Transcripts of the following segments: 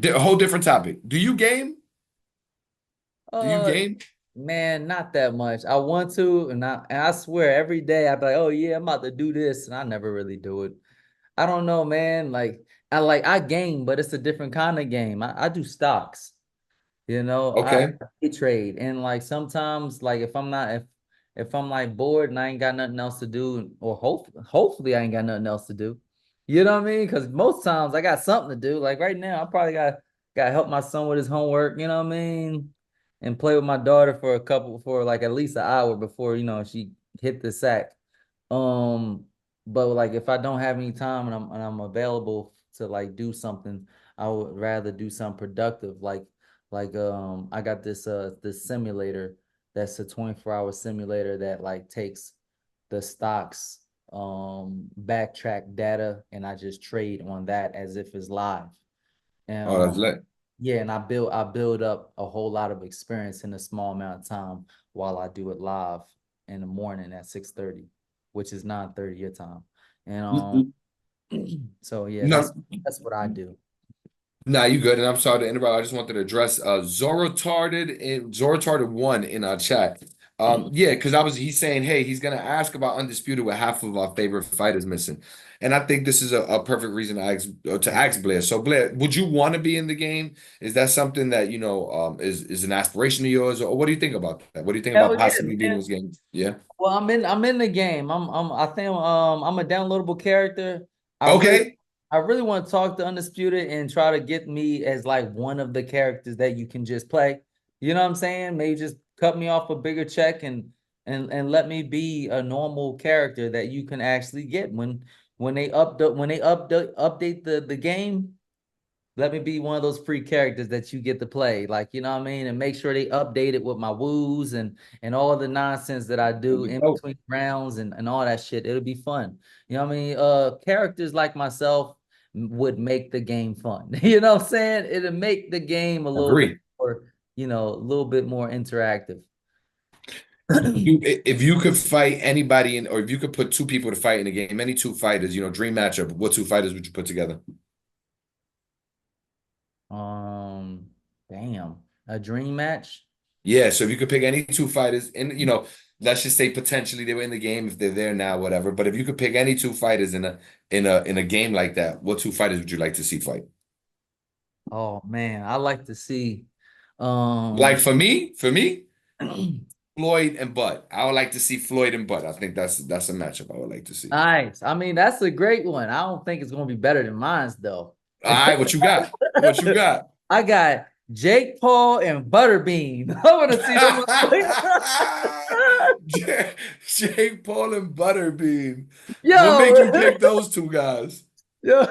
A whole different topic. Do you game? Do you Uh, game? man, not that much. I want to, and I swear every day I'd be like, oh yeah, I'm about to do this, and I never really do it. I don't know, man. I game, but it's a different kind of game. I do stocks. I Okay. day trade, and like sometimes, like if I'm like bored and I ain't got nothing else to do, or hopefully I ain't got nothing else to do. You know what I mean? Because most times I got something to do. Like right now, I probably got to help my son with his homework. You know what I mean? And play with my daughter for like at least an hour before she hit the sack. Um, but like if I don't have any time and I'm available to like do something, I would rather do something productive. I got this simulator that's a 24-hour simulator that like takes the stocks backtrack data, and I just trade on that as if it's live. And Oh, that's lit. yeah, and I build up a whole lot of experience in a small amount of time while I do it live in the morning at 6:30, which is 9:30 your time. And so yeah, No, that's what I do. nah, you good. And I'm sorry to interrupt. I just wanted to address Zoratarded one in our chat. Yeah, because he's saying, hey, he's gonna ask about Undisputed with half of our favorite fighters missing. And I think this is a perfect reason to ask Blair. So Blair, would you want to be in the game? Is that something that is an aspiration of yours? Or what do you think about that? What do you think Hell about yeah, possibly being in man. this game? Yeah. Well, I'm in the game. I think I'm a downloadable character. I really Okay. I really want to talk to Undisputed and try to get me as like one of the characters that you can just play. You know what I'm saying? Maybe just cut me off a bigger check and let me be a normal character that you can actually get when they update the game. Let me be one of those free characters that you get to play, like you know what I mean, and make sure they update it with my woos and all the nonsense that I That'd do be in dope. between rounds and all that shit. It'll be fun. You know what I mean? Characters like myself would make the game fun. You know what I'm saying? It'll make the game a little bit Agree. more, a little bit more interactive. If you could fight anybody or if you could put two people to fight in a game, any two fighters, dream matchup, what two fighters would you put together? Um, damn, a dream match. Yeah, so if you could pick any two fighters, and let's just say potentially they were in the game if they're there now, whatever. But if you could pick any two fighters in a game like that, what two fighters would you like to see fight? Oh man, I like to see. Like Um, for me, Floyd and Bud. I would like to see Floyd and Bud. I think that's a matchup I would like to see. Nice. I mean, that's a great one. I don't think it's gonna be better than mine's though. All right, what you got? What you got? I got Jake Paul and Butterbean. I want to see them. Jake Paul and Butterbean. What make you Yo, pick those two guys? yo,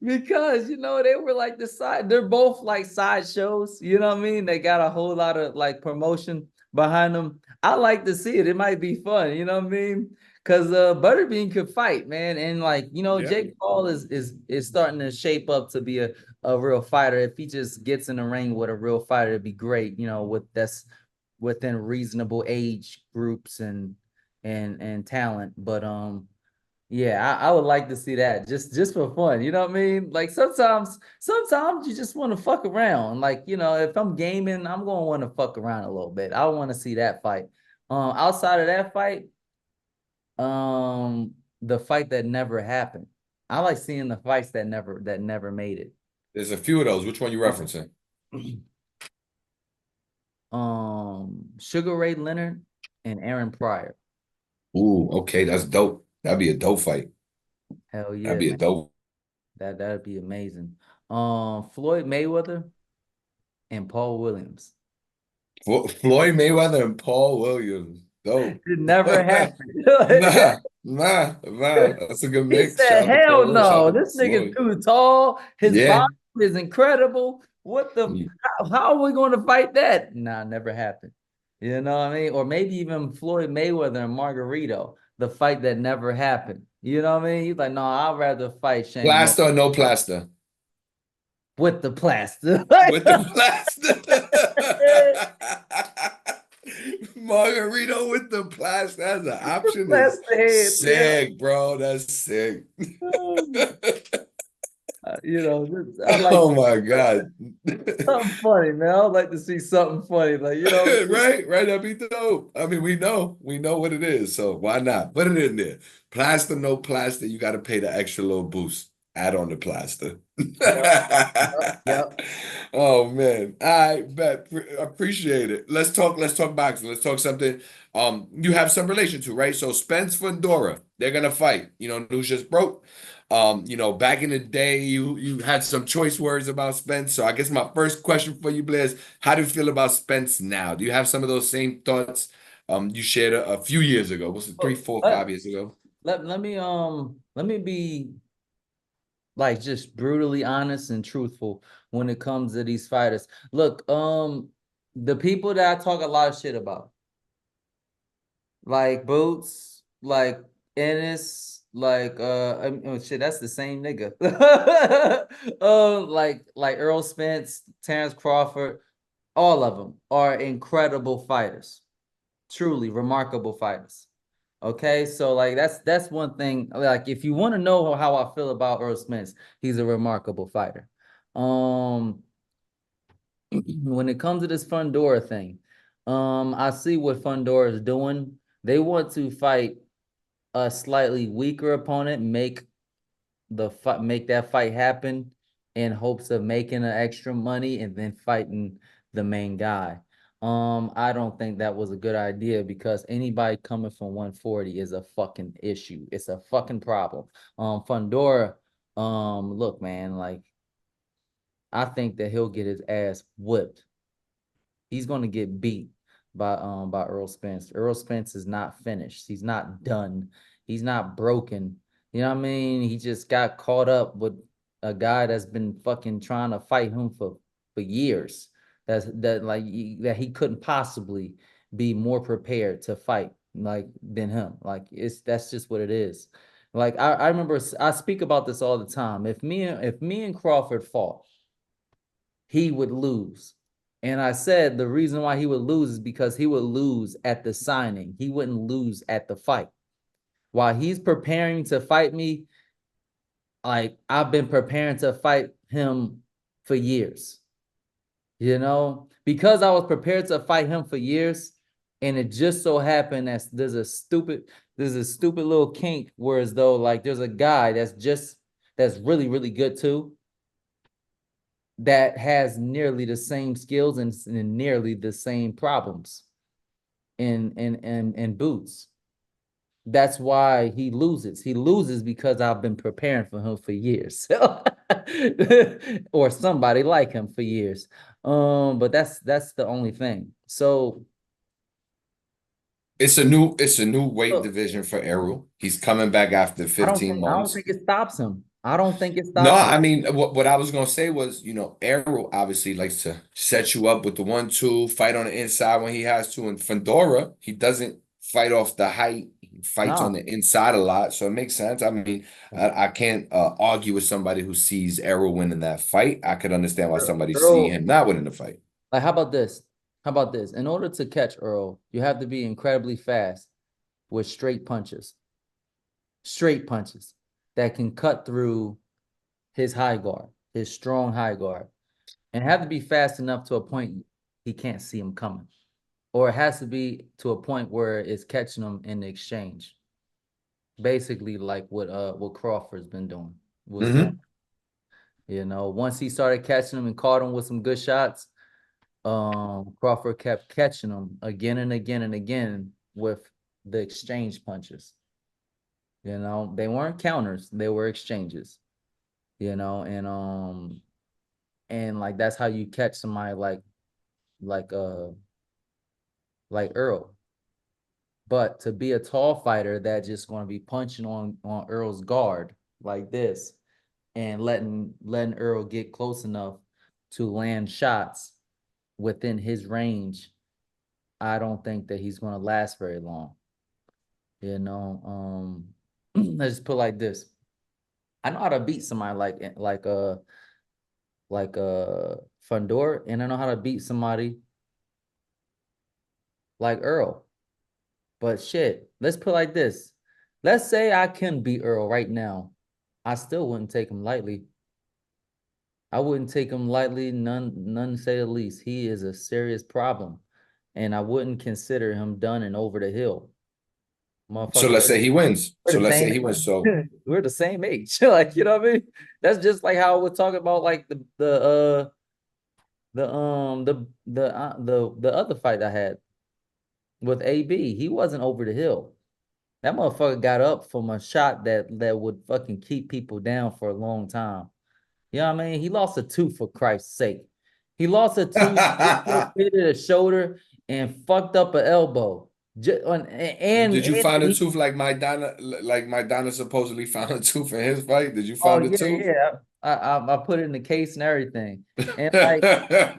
because they were like they're both like side shows. You know what I mean? They got a whole lot of like promotion behind them. I like to see it. It might be fun. You know what I mean? Because Butterbean could fight, man, and Yeah. Jake Paul is starting to shape up to be a real fighter. If he just gets in the ring with a real fighter, it'd be great. With that's within reasonable age groups and talent. But yeah, I would like to see that just for fun. You know what I mean? Like sometimes you just want to fuck around. Like, if I'm gaming, I'm gonna want to fuck around a little bit. I want to see that fight. Outside of that fight, the fight that never happened. I like seeing the fights that never made it. There's a few of those. Which one you Um, referencing? Sugar Ray Leonard and Aaron Pryor. Ooh, okay, that's dope. That'd be a dope fight. Hell That'd yeah, be a man. dope. That'd be amazing. Floyd Mayweather and Paul Williams. Floyd Mayweather and Paul Williams. Dope. It never happened. Nah, nah. That's a good He mix. said, Shout out to hell Paul. Shout no. out to This nigga's Floyd. too tall. His body Yeah. is incredible. How are we going to fight that? Nah, never happened. You know what I mean? Or maybe even Floyd Mayweather and Margarito, the fight that never happened. You know what I mean? He's like, no, I'd rather fight Shane Moore Plaster or no plaster? with the plaster. With the plaster. Margarito with the plaster as an option is Plaster head. Yeah. sick, bro. That's sick. I like Oh my God. something funny, man. I would like to see something funny, like Right, right. That'd be dope. I mean, we know what it is. So why not? Put it in there. Plaster, no plaster. You got to pay the extra little boost. Add on the plaster. Yep, yep. Oh man. I bet. Appreciate it. Let's talk boxing. Let's talk something you have some relation to, right? So Spence Fundora, they're gonna fight. News just broke. Back in the day, you had some choice words about Spence. So I guess my first question for you, Blair, is how do you feel about Spence now? Do you have some of those same thoughts you shared a few years ago? Was it three, Look, four, 5 years ago? let me be like just brutally honest and truthful when it comes to these fighters. Look, the people that I talk a lot of shit about, like Boots, like Ennis, like oh shit, that's the same nigga. Like Errol Spence, Terrence Crawford, all of them are incredible fighters, truly remarkable fighters. Okay, so like that's one thing. Like, if you want to know how I feel about Errol Spence, he's a remarkable fighter. Um, when it comes to this Fundora thing, I see what Fundora is doing. They want to fight a slightly weaker opponent, make that fight happen in hopes of making an extra money and then fighting the main guy. I don't think that was a good idea because anybody coming from 140 is a fucking issue. It's a fucking problem. Fundora, look, man, like I think that he'll get his ass whipped. He's going to get beat by Errol Spence. Errol Spence is not finished. He's not done. He's not broken. You know what I mean? He just got caught up with a guy that's been fucking trying to fight him for years. That he couldn't possibly be more prepared to fight than him. Like that's just what it is. Like I remember I speak about this all the time. If me and Crawford fought, he would lose. And I said the reason why he would lose is because he would lose at the signing. He wouldn't lose at the fight. While he's preparing to fight me, like I've been preparing to fight him for years. Because I was prepared to fight him for years, and it just so happened that there's a stupid little kink, whereas though like there's a guy that's really, really good too, that has nearly the same skills and nearly the same problems in Boots. That's why he loses. He loses because I've been preparing for him for years. Or somebody like him for years. But that's the only thing. So It's a new weight look, division for Errol. He's coming back after I don't 15 think I don't months. think it stops him. I don't think it No, stops him. I mean what I was gonna say was, Errol obviously likes to set you up with the 1-2, fight on the inside when he has to. And Fundora, he doesn't fight off the height. He fights on No. the inside a lot, so it makes sense. I mean, I can't argue with somebody who sees Errol winning that fight. I could understand why somebody see Earl, him not winning the fight. like, how about this? How about this? In order to catch Earl, you have to be incredibly fast with straight punches that can cut through his high guard, his strong high guard, and have to be fast enough to a point he can't see him coming, or it has to be to a point where it's catching him in the exchange. Basically, like what Crawford's been doing was doing. Hmm. Once he started catching him and caught him with some good shots, Crawford kept catching him again and again and again with the exchange punches. They weren't counters, they were exchanges. And like that's how you catch somebody like uh like Earl. But to be a tall fighter that just going to be punching on Earl's guard like this and letting Earl get close enough to land shots within his range, I don't think that he's going to last very long. Let's just put it like this. I know how to beat somebody like Fundora, and I know how to beat somebody like Earl. But shit, let's put it like this. Let's say I can beat Earl right now. I still wouldn't take him lightly. I wouldn't take him lightly, none to say the least. He is a serious problem. And I wouldn't consider him done and over the hill. So Motherfucker, let's say he wins. we're So the let's say same he wins. So we're the same age. Like, you know what I mean? That's just like how we're talking about like the other fight I had with AB. He wasn't over the hill. That motherfucker got up from a shot that would fucking keep people down for a long time. You know what I mean? He lost a tooth for Christ's sake. He lost a tooth, hit a shoulder, and fucked up an elbow. did you find a He, tooth like my Donna supposedly found a tooth in his fight? Did you oh find a yeah, tooth? yeah. I put it in the case and everything. And like,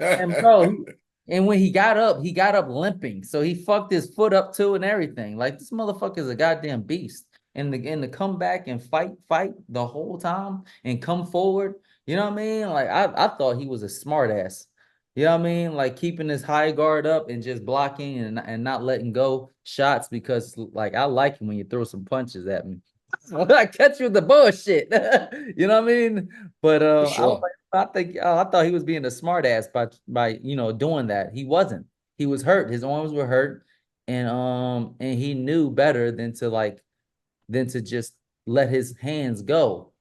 and bro, and when he got up limping. So he fucked his foot up too and everything. Like this motherfucker is a goddamn beast. And to come back and fight the whole time and come forward. You know what I mean? Like I thought he was a smart ass. You know what I mean? Like keeping his high guard up and just blocking and not letting go shots because like I like it when you throw some punches at me. I catch you with the bullshit. You know what I mean? But For I was sure. like, I thought he was being a smart ass by doing that. He wasn't. He was hurt. His arms were hurt, and he knew better than to just let his hands go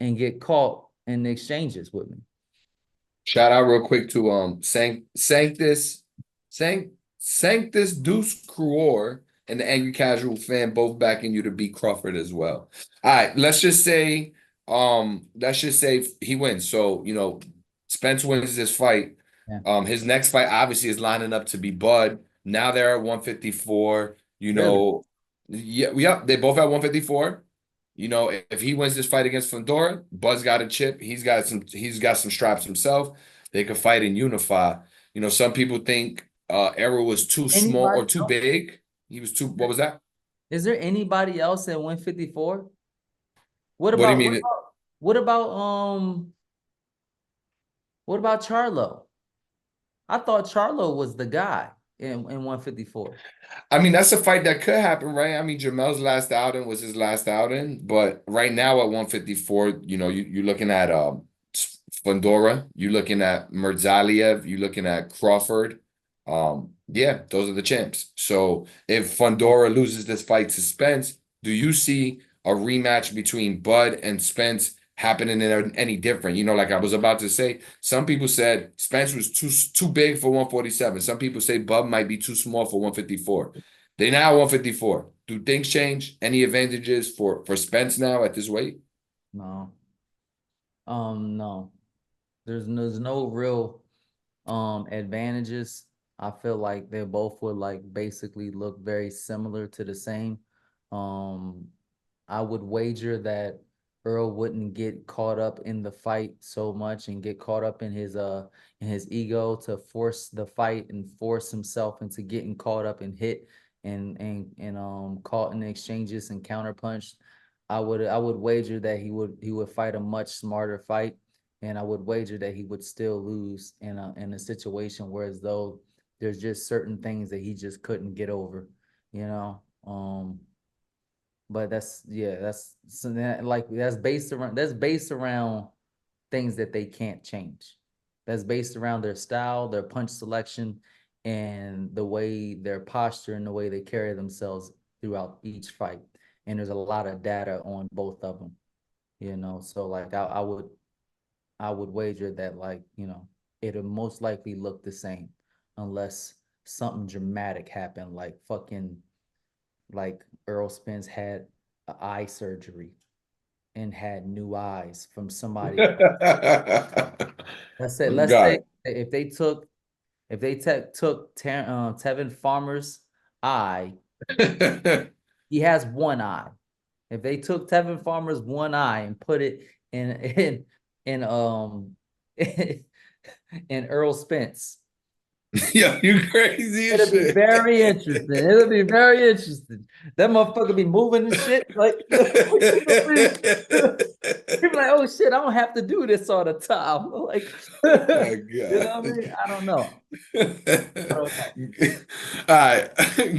and get caught in the exchanges with me. Shout out real quick to Sanctus Deuce Cruor and the Angry Casual fan both backing you to beat Crawford as well. All right, let's just say he wins. So, Spence wins this fight. Yeah. His next fight obviously is lining up to be Bud. Now they're at 154. Really? Yeah, they both at 154. If he wins this fight against Fundora, Bud's got a chip. He's got some straps himself. They could fight and unify. Some people think Errol was too small Anybody or too else? big. He was too, what was that? Is there anybody else at 154? What What do you about mean? what about um what about Charlo? I thought Charlo was the guy in 154. I mean, that's a fight that could happen, right? I mean, Jamel's last outing was his last outing, but right now at 154, you're looking at Fundora, you're looking at Murdzaliev, you're looking at Crawford. Yeah, those are the champs. So if Fundora loses this fight to Spence, do you see a rematch between Bud and Spence happening in any different? Like I was about to say, some people said Spence was too big for 147. Some people say Bud might be too small for 154. They now 154. Do things change? Any advantages for Spence now at this weight? No. No. There's no real advantages. I feel like they both would like basically look very similar to the same. I would wager that Earl wouldn't get caught up in the fight so much and get caught up in his ego to force the fight and force himself into getting caught up and hit and caught in exchanges and counterpunched. I would wager that he would fight a much smarter fight, and I would wager that he would still lose in a situation where as though there's just certain things that he just couldn't get over, you know. But that's so that like that's based around things that they can't change. That's based around their style, their punch selection, and the way their posture and the way they carry themselves throughout each fight. And there's a lot of data on both of them, So like I would wager that like, it'll most likely look the same unless something dramatic happened, like Errol Spence had eye surgery and had new eyes from somebody. Let's Got say if they took Tevin Farmer's eye, it. he has one eye. If they took Tevin Farmer's one eye and put it in in Earl Spence, Yeah, you crazy as it'll be shit. very interesting. It'll be very interesting. That motherfucker be moving and shit. Like people like, oh shit, I don't have to do this all the time. Like, My you know what I God. mean? I don't know. I don't know. All right,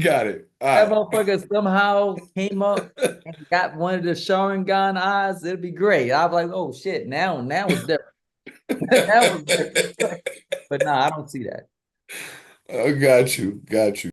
got it. All That right. motherfucker somehow came up and got one of the Sharingan eyes. It'd be great. I'd be like, oh shit, now it's different. That was different. But no, I don't see that. Oh, got you, got you.